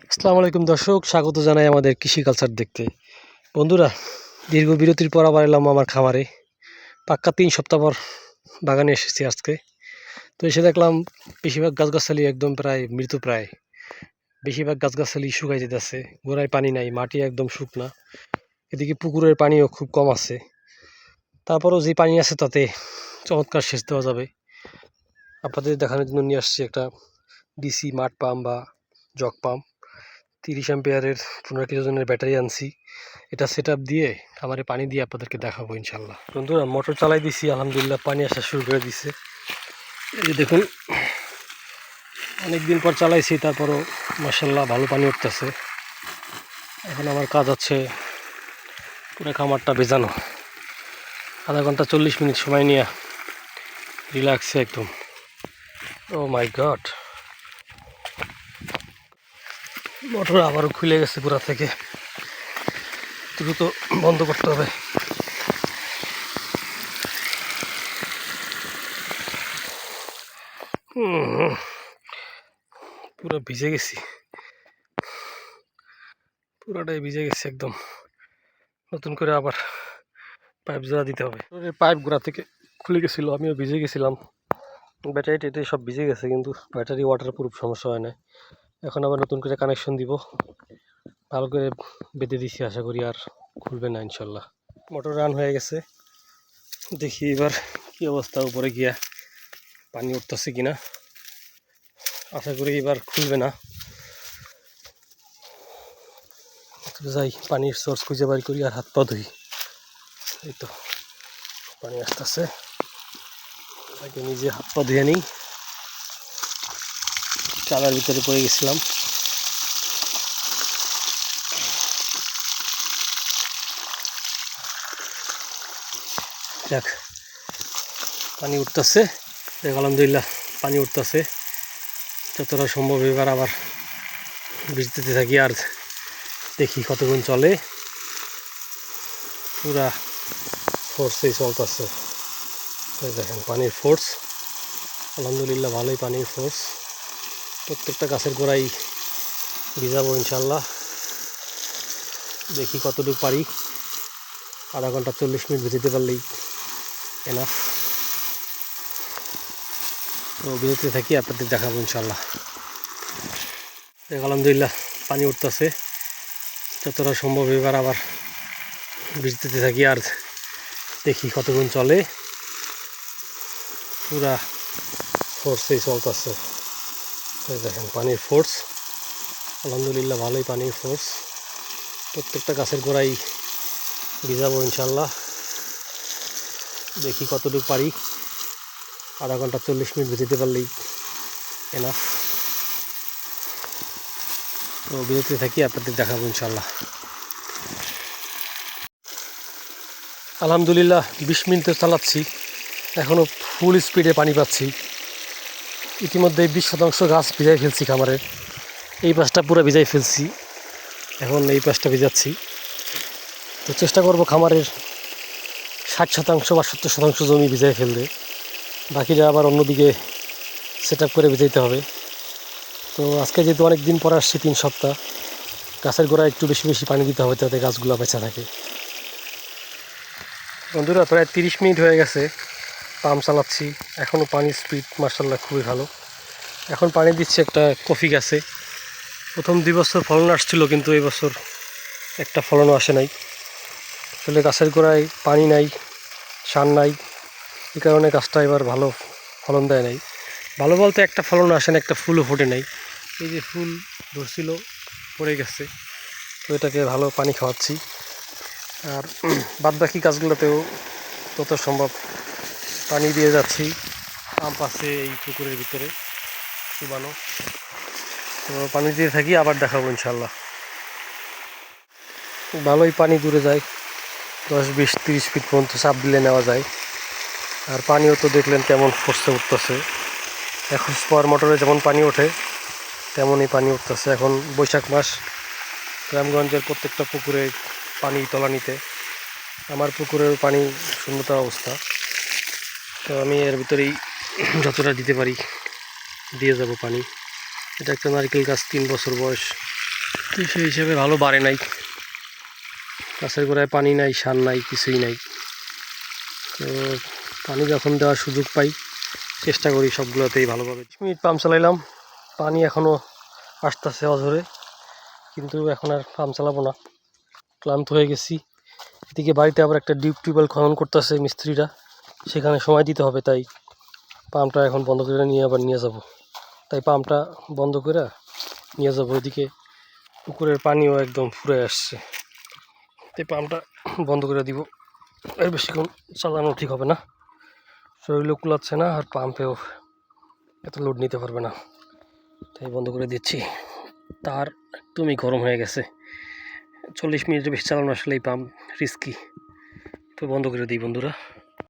আসসালামু আলাইকুম দর্শক, স্বাগত জানাই আমাদের কৃষি কালচার দেখতে। বন্ধুরা, দীর্ঘ বিরতির পর আবার এলাম আমার খামারে। পাক্কা ৩ সপ্তাহ পর বাগানে এসেছি আজকে। তো এসে দেখলাম বেশিরভাগ গাছগাছালি একদম প্রায় মৃতপ্রায়। বেশিরভাগ গাছগাছালি শুকাই যেতেছে, গোড়ায় পানি নাই, মাটি একদম শুকনা। এদিকে পুকুরের পানিও খুব কম আছে। তারপরও যে পানি আছে তাতে চমৎকার সেচ দেওয়া যাবে। আপনাদের দেখানোর জন্য নিয়ে আসছি একটা ডিসি মাড পাম্প বা জগ পাম্প। 30 অ্যাম্পিয়ারের 15 কিলোজনের ব্যাটারি আনছি। এটা সেট আপ দিয়ে খামারে পানি দিয়ে আপনাদেরকে দেখাবো ইনশাল্লাহ। বন্ধুরা, মোটর চালাই দিছি, আলহামদুলিল্লাহ পানি আসা শুরু করে দিছে। এই যে দেখুন, অনেকদিন পর চালাইছি, তারপরও মাশাল্লাহ ভালো পানি উঠতেছে। এখন আমার কাজ হচ্ছে পুরো খামারটা ভেজানো। আধা ঘন্টা 40 মিনিট সময় নিয়ে রিল্যাক্সে একদম। ও মাই গড, মোটর আবারও খুলে গেছে পুরা থেকে, দ্রুত বন্ধ করতে হবে। পুরো ভিজে গেছি, পুরোটাই ভিজে গেছে একদম। নতুন করে আবার পাইপ জোড়া দিতে হবে। পাইপ গোড়া থেকে খুলে গেছিলো, আমিও ভিজে গেছিলাম। ব্যাটারি টেটারি সব ভিজে গেছে, কিন্তু ব্যাটারি ওয়াটার প্রুফ, সমস্যা হয় না। এখন আবার নতুন করে কানেকশন দিব, ভালো করে বেঁধে দিছি, আশা করি আর খুলবে না ইনশাল্লাহ। মোটর রান হয়ে গেছে, দেখি এবার কি অবস্থা, উপরে গিয়া পানি উঠতেছে কিনা। আশা করি এবার খুলবে না। যাই পানির সোর্স খুঁজে বাড়ি করি আর হাত পা ধুই। এই তো পানি আসতেছে, আগে নিজে হাত পা ধুয়ে নিই। চালার ভিতরে পড়ে গেছিলাম। যাক, পানি উঠতেছে, আলহামদুলিল্লাহ পানি উঠতেছে। যতটা সম্ভব এবার আবার ভিজতে থাকি আর দেখি কতক্ষণ চলে। পুরা ফোর্সেই চলতেছে, দেখেন পানির ফোর্স, আলহামদুলিল্লাহ ভালোই পানির ফোর্স। প্রত্যেকটা গাছের গোড়াই ভিজাবো ইনশাল্লাহ, দেখি কতটুকু পারি। আধা ঘন্টা 40 মিনিট ভিজাতে পারলেই এনাফ। তো বিরতি থাকি, আপনাদের দেখাবো ইনশাল্লাহ। আলহামদুলিল্লাহ পানি উঠতেছে, যতটা সম্ভব এবার আবার ভিজতে থাকি আর দেখি কতক্ষণ চলে। পুরা ফোর্সেই চলতেছে, দেখেন পানির ফোর্স, আলহামদুলিল্লাহ ভালোই পানির ফোর্স। প্রত্যেকটা গাছের গোড়াই ভিজাবো ইনশাল্লাহ, দেখি কতটুকু পারি। আধা ঘন্টা 40 মিনিট ভিজাতে পারলেই এনাফ। তো বিরতি থাকি, আপনাদের দেখাবো ইনশাল্লাহ। আলহামদুলিল্লাহ 20 মিনিট চালাচ্ছি, এখনও ফুল স্পিডে পানি পাচ্ছি। ইতিমধ্যে 20% গাছ ভিজাই ফেলছি খামারের। এই পাশটা পুরো ভিজাই ফেলছি, এখন এই পাশটা ভিজাচ্ছি। তো চেষ্টা করব খামারের 60% বা 70% জমি ভিজাই ফেলতে, বাকিটা আবার অন্যদিকে সেট আপ করে ভিজাইতে হবে। তো আজকে যেহেতু অনেক দিন পরে আসছি, 3 সপ্তাহ, গাছের গোড়ায় একটু বেশি বেশি পানি দিতে হবে, যাতে গাছগুলো বেঁচে থাকে। বন্ধুরা, প্রায় 30 মিনিট হয়ে গেছে পাম্প চালাচ্ছি, এখনও পানির স্পিড মার্শাল্লাহ খুবই ভালো। এখন পানি দিচ্ছে একটা কফি গাছে। প্রথম 2 বছর ফলন আসছিল, কিন্তু এই বছর একটা ফলনও আসে নাই। আসলে গাছের গোড়ায় পানি নাই, সার নাই, এই কারণে গাছটা এবার ভালো ফলন দেয় নাই। ভালো বলতে একটা ফলন আসে না, একটা ফুলও ফোটে নাই। এই যে ফুল ধরছিল, পড়ে গেছে। তো এটাকে ভালো পানি খাওয়াচ্ছি। আর বাদবাকি গাছগুলোতেও যত সম্ভব পানি দিয়ে যাচ্ছি। পাম্প আছে এই পুকুরের ভিতরে চুবানো, তো পানি দিয়ে থাকি, আবার দেখাবো ইনশাল্লাহ। ভালোই পানি দূরে যায়, 10, 20, 30 ফিট পর্যন্ত চাপ দিলে নেওয়া যায়। আর পানিও তো দেখলেন কেমন ফোর্সে উঠতেছে। এখন পাওয়ার মোটরে যেমন পানি ওঠে তেমনই পানি উঠতেছে। এখন বৈশাখ মাস, গ্রামগঞ্জের প্রত্যেকটা পুকুরে পানি তলানিতে। আমার পুকুরের পানি শূন্যতা অবস্থা, তো আমি এর ভিতরেই যতটা দিতে পারি দিয়ে যাব পানি। এটা একটা নারকেল গাছ, 3 বছর বয়স, তো সেই হিসেবে ভালো বাড়ে নাই, গাছের গোড়ায় পানি নাই, সার নাই, কিছুই নাই। তো পানি যখন দেওয়ার সুযোগ পাই চেষ্টা করি সবগুলোতেই ভালোভাবে। 20 মিনিট পাম্প চালাইলাম, পানি এখনও আসতেছে অঝরে, কিন্তু এখন আর পাম্প চালাবো না, ক্লান্ত হয়ে গেছি। এদিকে বাড়িতে আবার একটা ডিপ টিউবওয়েল খনন করতেছে মিস্ত্রিরা, সেখানে সময় দিতে হবে, তাই পাম্পটা এখন বন্ধ করে নিয়ে যাব। তাই পাম্পটা বন্ধ করে নিয়ে যাবো। ওইদিকে পুকুরের পানিও একদম ফুরে আসছে, তাই পাম্পটা বন্ধ করে দিব। এর বেশিক্ষণ চালানো ঠিক হবে না, শরীরও কুলাচ্ছে না, আর পাম্পেও এত লোড নিতে পারবে না, তাই বন্ধ করে দিচ্ছি। তার একদমই গরম হয়ে গেছে, 40 মিনিটের বেশি চালানো আসলে এই পাম্প রিস্কি, তো বন্ধ করে দিই বন্ধুরা।